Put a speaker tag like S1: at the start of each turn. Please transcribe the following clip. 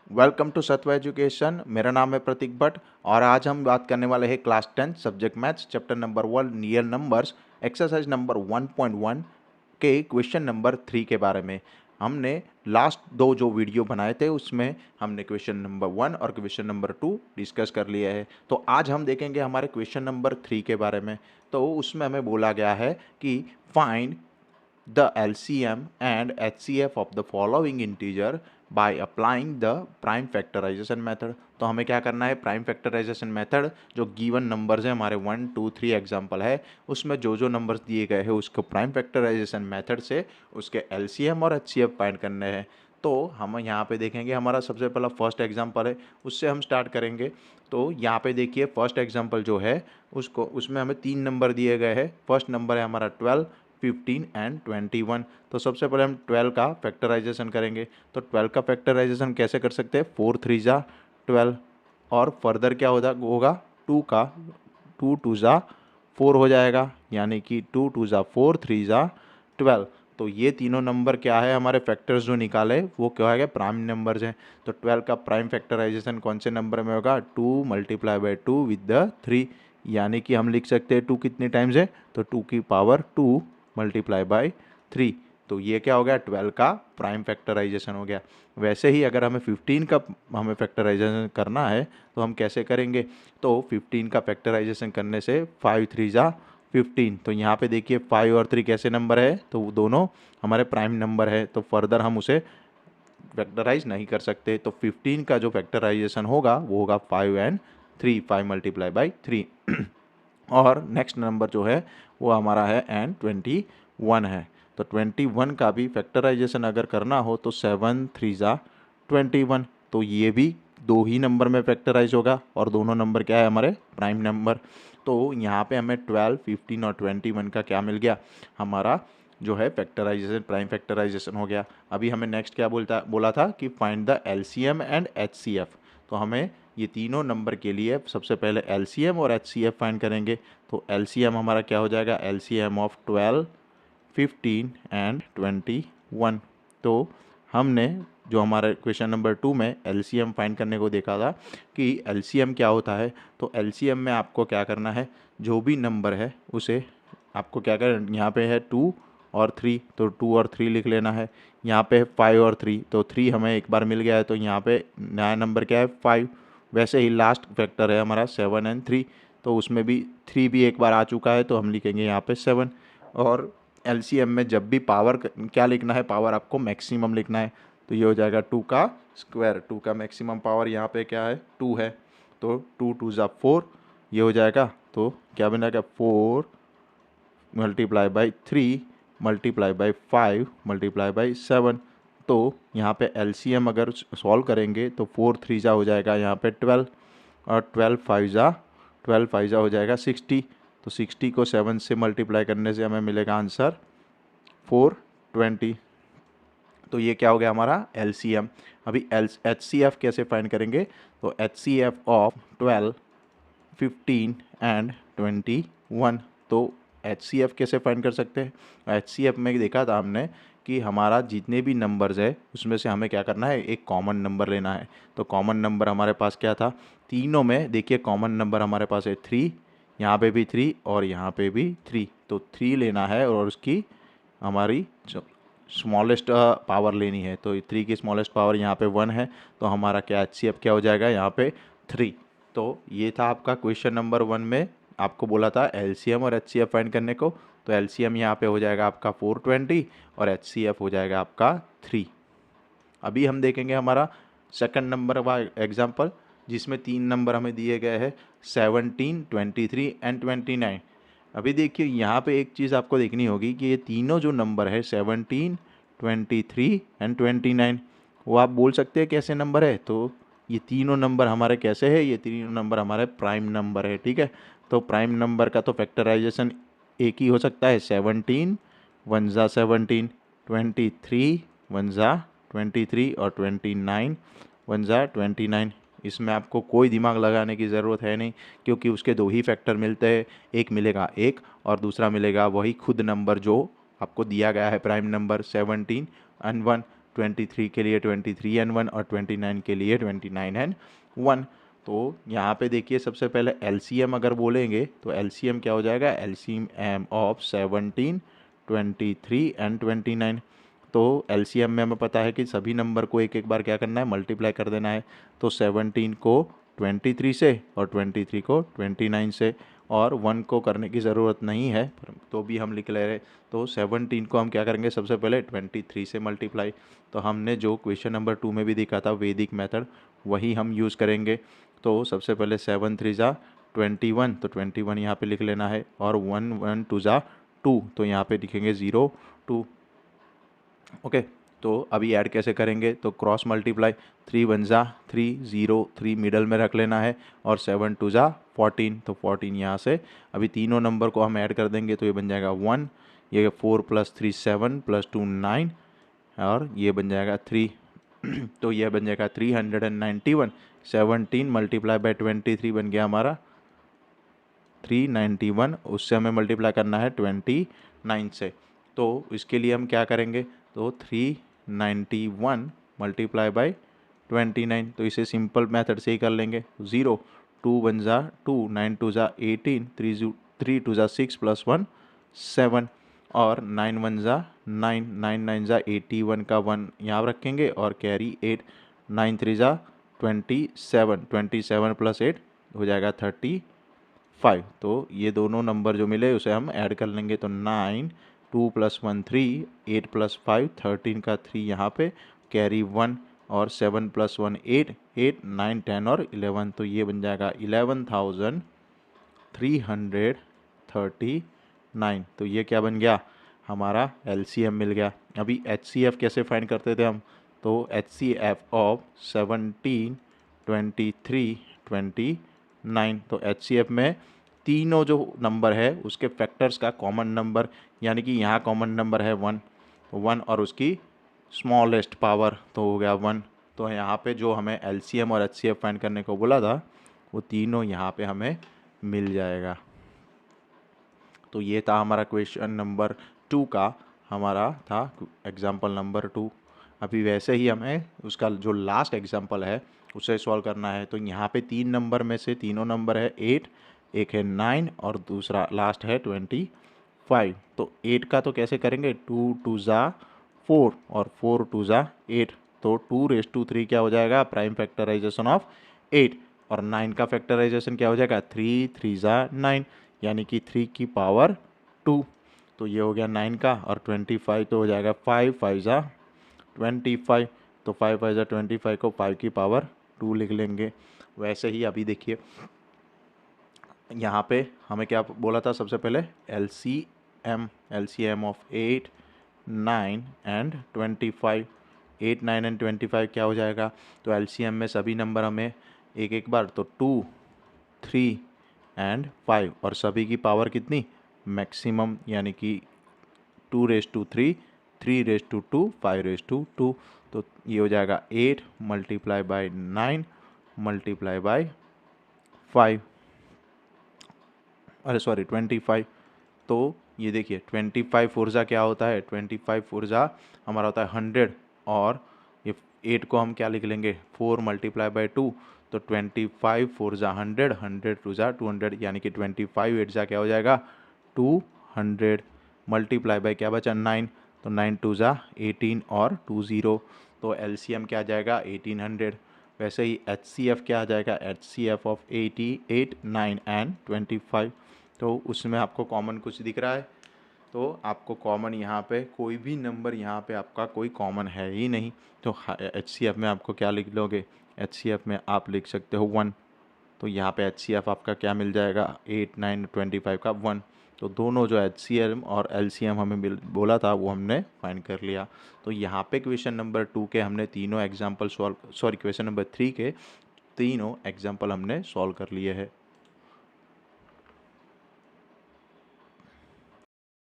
S1: Welcome to सत्व education. मेरा नाम है प्रतीक भट्ट और आज हम बात करने वाले हैं class 10 subject maths chapter number 1 real numbers exercise number 1.1 के क्वेश्चन नंबर 3 के बारे में। हमने लास्ट दो जो वीडियो बनाए थे उसमें हमने क्वेश्चन नंबर 1 और क्वेश्चन नंबर 2 डिस्कस कर लिया है। तो आज हम देखेंगे हमारे क्वेश्चन नंबर 3 के बारे में। तो उसमें हमें बोला गया है कि find the LCM and HCF of the following integer by applying the prime factorization method। तो हमें क्या करना है, प्राइम फैक्टराइजेशन मेथड जो गिवन नंबर्स है हमारे 1 2 3 एग्जांपल है उसमें जो जो नंबर्स दिए गए हैं उसको प्राइम फैक्टराइजेशन मेथड से उसके LCM और HCF फाइंड करने हैं। तो हम यहाँ पे देखेंगे हमारा सबसे पहला फर्स्ट एग्जांपल है, उससे हम स्टार्ट करेंगे। तो यहाँ पे देखिए फर्स्ट एग्जांपल जो है उसको उसमें हमें 3 नंबर दिए गए हैं। फर्स्ट नंबर है हमारा 12, 15 एंड 21। तो सबसे पहले हम 12 का फैक्टराइजेशन करेंगे। तो 12 का फैक्टराइजेशन कैसे कर सकते हैं, 4 3 जा 12 और फर्दर क्या होगा 2 का 2 2 जा 4 हो जाएगा, यानी कि 2 2 जा 4 3 जा 12। तो ये तीनों नंबर क्या है, हमारे फैक्टर्स जो निकाले वो क्या है, प्राइम नंबर्स हैं। तो 12 का प्राइम फैक्टराइजेशन कौन से नंबर में होगा, 2 मल्टीप्लाई बाई 2 विद द 3, यानी कि हम लिख सकते हैं 2 कितने टाइम्स है, तो 2 की पावर 2 मल्टीप्लाई बाई 3। तो ये क्या हो गया, 12 का प्राइम फैक्टराइजेशन हो गया। वैसे ही अगर हमें 15 का हमें फैक्टराइजेशन करना है तो हम कैसे करेंगे, तो 15 का फैक्टराइजेशन करने से 5 3 जा 15। तो यहाँ पे देखिए 5 और 3 कैसे नंबर है, तो वो दोनों हमारे प्राइम नंबर है, तो फर्दर हम उसे फैक्टराइज नहीं कर सकते। तो 15 का जो फैक्टराइजेशन होगा वो होगा 5 एंड 3, 5 मल्टीप्लाई बाई 3। और नेक्स्ट नंबर जो है वो हमारा है एंड 21 है। तो 21 का भी फैक्टराइजेशन अगर करना हो तो 7 3 जा 21। तो ये भी दो ही नंबर में फैक्टराइज होगा और दोनों नंबर क्या है, हमारे प्राइम नंबर। तो यहाँ पे हमें 12 15 और 21 का क्या मिल गया, हमारा जो है फैक्टराइजेशन, प्राइम फैक्टराइजेशन हो गया। अभी हमें नेक्स्ट क्या बोला था कि find the LCM and HCF। तो हमें ये तीनों नंबर के लिए सबसे पहले LCM और HCF फाइंड करेंगे। तो LCM हमारा क्या हो जाएगा, LCM ऑफ 12 15 एंड 21। तो हमने जो हमारे क्वेश्चन नंबर 2 में LCM फाइंड करने को देखा था कि LCM क्या होता है। तो LCM में आपको क्या करना है, जो भी नंबर है उसे आपको क्या करना, यहाँ पे है 2 और 3 तो 2 और 3 लिख लेना है। यहाँ पे है 5 और 3 तो 3 हमें एक बार मिल गया है, तो यहाँ पे नया नंबर क्या है 5। वैसे ही लास्ट फैक्टर है हमारा 7 एंड 3, तो उसमें भी 3 भी एक बार आ चुका है, तो हम लिखेंगे यहाँ पे 7। और LCM में जब भी पावर क्या लिखना है, पावर आपको मैक्सिमम लिखना है। तो ये हो जाएगा 2 का स्क्वायर, 2 का मैक्सिमम पावर यहाँ पे क्या है 2 है, तो 2 2 जा 4 ये हो जाएगा। तो क्या बनेगा 4 multiply by 3 multiply by 5 multiply by 7। तो यहाँ पे LCM अगर सॉल्व करेंगे तो 4 3 जा हो जाएगा यहाँ पे 12 और 12 5 जा हो जाएगा 60। तो 60 को 7 से मल्टीप्लाई करने से हमें मिलेगा आंसर 420। तो ये क्या हो गया हमारा LCM। अभी HCF कैसे फाइंड करेंगे, तो HCF ऑफ 12 15 एंड 21। तो HCF कैसे फाइंड कर सकते हैं, HCF में देखा था हमने कि हमारा जितने भी नंबर्स है उसमें से हमें क्या करना है, एक कॉमन नंबर लेना है। तो कॉमन नंबर हमारे पास क्या था, तीनों में देखिए कॉमन नंबर हमारे पास है 3, यहाँ पे भी 3 और यहाँ पे भी 3। तो 3 लेना है और उसकी हमारी स्मॉलेस्ट पावर लेनी है। तो 3 की स्मॉलेस्ट पावर यहाँ पे 1 है, तो हमारा क्या HCF क्या हो जाएगा यहाँ पे 3। तो ये था आपका क्वेश्चन नंबर 1 में आपको बोला था LCM और HCF फाइंड करने को। तो LCM यहाँ पे हो जाएगा आपका 420 और HCF हो जाएगा आपका 3। अभी हम देखेंगे हमारा सेकंड नंबर का एग्जांपल, जिसमें 3 नंबर हमें दिए गए हैं 17 23 एंड 29। अभी देखिए यहाँ पे एक चीज़ आपको देखनी होगी कि ये तीनों जो नंबर है 17 23 एंड 29, वो आप बोल सकते हैं कैसे नंबर है, तो ये तीनों नंबर हमारे कैसे है, ये तीनों नंबर हमारे प्राइम नंबर है। ठीक है, तो प्राइम नंबर का तो फैक्टराइजेशन एक ही हो सकता है, 17 1 जा 17, 23 1 जा 23 और 29 1 जा 29। इसमें आपको कोई दिमाग लगाने की ज़रूरत है नहीं, क्योंकि उसके दो ही फैक्टर मिलते हैं, एक मिलेगा 1 और दूसरा मिलेगा वही खुद नंबर जो आपको दिया गया है प्राइम नंबर 17 एंड 1। 23 के लिए 23n1 और 29 के लिए 29n1। तो यहाँ पे देखिए सबसे पहले LCM अगर बोलेंगे तो LCM क्या हो जाएगा, LCM ऑफ 17, 23 एंड 29। तो LCM में हमें पता है कि सभी नंबर को एक एक बार क्या करना है, मल्टीप्लाई कर देना है। तो 17 को 23 से और 23 को 29 से, और 1 को करने की ज़रूरत नहीं है तो भी हम लिख ले रहे। तो 17 को हम क्या करेंगे, सबसे पहले 23 से मल्टीप्लाई। तो हमने जो क्वेश्चन नंबर 2 में भी देखा था वैदिक मेथड, वही हम यूज़ करेंगे। तो सबसे पहले 7 3 जा 21, तो 21 यहाँ पे लिख लेना है, और 1 1 2 जा 2, तो यहाँ पे लिखेंगे 0 2। ओके, तो अभी ऐड कैसे करेंगे, तो क्रॉस मल्टीप्लाई, 3 1 जा 3 0 3 मिडल में रख लेना है, और 7 2 जा 14, तो 14 यहाँ से अभी तीनों नंबर को हम ऐड कर देंगे तो ये बन जाएगा 1, ये 4 + 3 7 + 2 9, और ये बन जाएगा 3 तो ये बन जाएगा 391। 17 मल्टीप्लाई बाय 23 बन गया हमारा 391, उससे हमें मल्टीप्लाई करना है 29 से। तो इसके लिए हम क्या करेंगे, तो 391 मल्टीप्लाई बाय 29, तो इसे सिंपल मेथड से ही कर लेंगे। 0 2 1 जा 2 9 2 जा 18 3 2 जा 6 + 1 7, और 9 1 जा 9 9 9 जा 81 का 1 यहाँ रखेंगे और कैरी 8, 9 3 जा 27 27 + 8 हो जाएगा 35। तो ये दोनों नंबर जो मिले उसे हम ऐड कर लेंगे। तो 9 2 + 1 3 8 + 5 13 का 3 यहाँ पे, कैरी 1, और 7 + 1 8 8 9 10 और 11, तो ये बन जाएगा 11,339। तो ये क्या बन गया, हमारा LCM मिल गया। अभी HCF कैसे फाइंड करते थे हम, तो HCF ऑफ 17 23 29, तो HCF में तीनों जो नंबर है उसके फैक्टर्स का कॉमन नंबर, यानी कि यहाँ कॉमन नंबर है 1, तो 1 और उसकी स्मॉलेस्ट पावर, तो हो गया 1। तो यहाँ पे जो हमें LCM और HCF फाइंड करने को बोला था वो तीनों यहाँ पे हमें मिल जाएगा। तो ये था हमारा क्वेश्चन नंबर 2 का, हमारा था एग्जाम्पल नंबर 2। अभी वैसे ही हमें उसका जो लास्ट एग्जाम्पल है उसे सॉल्व करना है। तो यहाँ पे 3 नंबर में से तीनों नंबर है 8, एक है 9 और दूसरा लास्ट है 25। तो 8 का तो कैसे करेंगे, 2 2 जा 4 और 4 2 जा 8, तो 2⁻³ क्या हो जाएगा, प्राइम फैक्टराइजेशन ऑफ 8, और 9 का फैक्टराइजेशन क्या हो जाएगा, 3 3 जा 9, यानी कि 3 की पावर 2, तो ये हो गया 9 का, और 25 तो हो जाएगा 5 5 जा 25, तो 5 5 जा 25 को 5 की पावर 2 लिख लेंगे। वैसे ही अभी देखिए यहाँ पे हमें क्या बोला था, सबसे पहले LCM ऑफ 8 9 एंड 25, 8 9 एंड 25 क्या हो जाएगा, तो LCM में सभी नंबर हमें एक एक बार, तो 2 3 एंड 5, और सभी की पावर कितनी, मैक्सिमम, यानी कि 2⁻³ 3⁻², 5⁻², तो ये हो जाएगा 8 मल्टीप्लाई बाय 9 मल्टीप्लाई बाय 5, अरे सॉरी 25। तो ये देखिए 25 फोरजा क्या होता है, 25 फोरजा हमारा होता है 100, और ये 8 को हम क्या लिख लेंगे, 4 मल्टीप्लाई बाय 2, तो 25 फोरजा 100, 100 2 जा 200, यानी कि 25 8 जा क्या हो जाएगा 200, मल्टीप्लाई बाय क्या बचा 9, तो 9 2 जा 18 और 20, तो LCM क्या आ जाएगा 1800। वैसे ही HCF क्या आ जाएगा, HCF ऑफ 88 9 एंड 25, तो उसमें आपको कॉमन कुछ दिख रहा है, तो आपको कॉमन यहाँ पे कोई भी नंबर यहाँ पे आपका कोई कॉमन है ही नहीं, तो HCF में आपको क्या लिख लोगे, HCF में आप लिख सकते हो 1, तो यहाँ पे HCF आपका क्या मिल जाएगा 8 9 25 का 1, तो दोनों जो HCM और LCM हमें बोला था वो हमने फाइंड कर लिया। तो यहाँ पे क्वेश्चन नंबर 2 के हमने तीनों example solve, sorry question number 3 के तीनों एग्जाम्पल हमने सॉल्व कर लिए हैं।